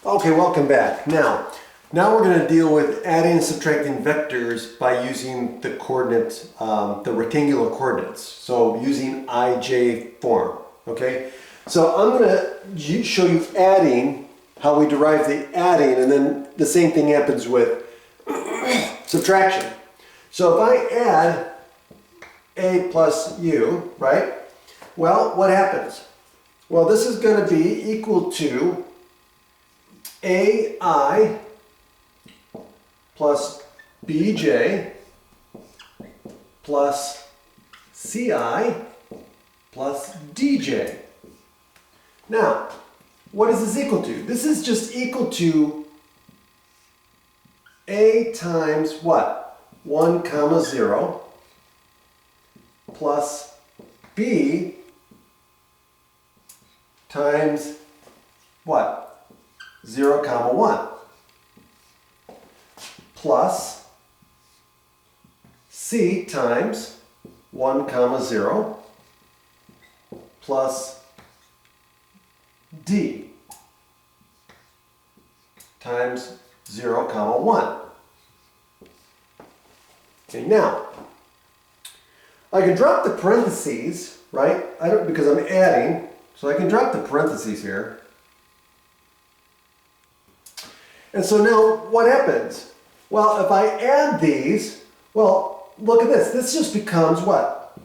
Okay, welcome back. Now we're going to deal with adding and subtracting vectors by using the coordinates, the rectangular coordinates. So using IJ form. Okay, so I'm going to show you adding, how we derive the adding, and then the same thing happens with subtraction. So if I add a plus u, right? Well, what happens? Well, this is going to be equal to AI plus BJ plus CI plus DJ. Now, what is this equal to? This is just equal to A times what? 1 comma 0 plus B times what? 0 comma 1 plus C times 1 comma 0 plus D times 0 comma 1. Okay, now I can drop the parentheses, right? Because I'm adding, so I can drop the parentheses here. And so now what happens? Well, if I add these, well, look at this. This just becomes what?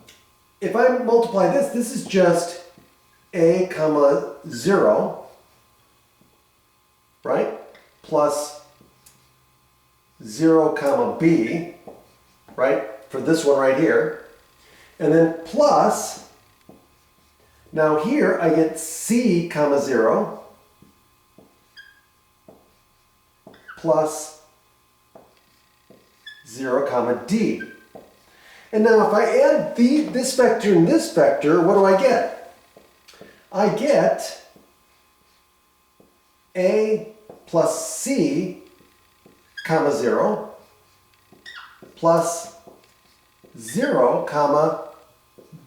If I multiply this, this is just A comma 0, right? Plus 0 comma B, right? For this one right here. And then plus, now here I get C comma 0 plus 0 comma D. And now if I add this vector and this vector, what do I get? I get A plus C comma 0 plus 0 comma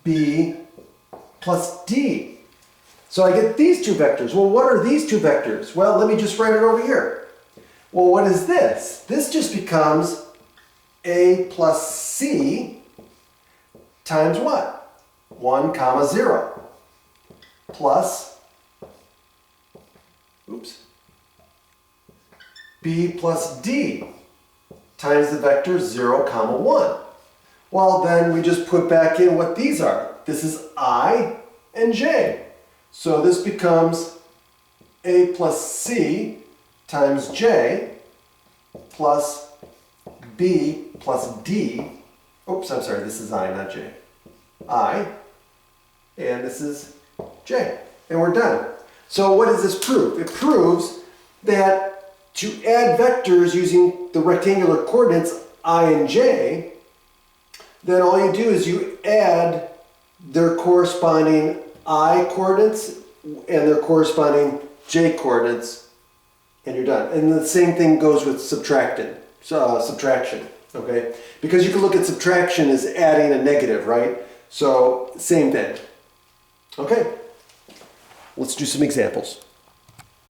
B plus D. So I get these two vectors. Well, what are these two vectors? Well, let me just write it over here. Well, what is this? This just becomes A plus C times what? 1 comma 0 plus, B plus D times the vector 0 comma 1. Well, then we just put back in what these are. This is I and J. So this becomes A plus C times J plus B plus D. Oops, I'm sorry, this is I, not J. I, and this is J. And we're done. So what does this prove? It proves that to add vectors using the rectangular coordinates I and J, then all you do is you add their corresponding I coordinates and their corresponding J coordinates, and you're done. And the same thing goes with subtraction, okay? Because you can look at subtraction as adding a negative, right? So same thing. Okay, let's do some examples.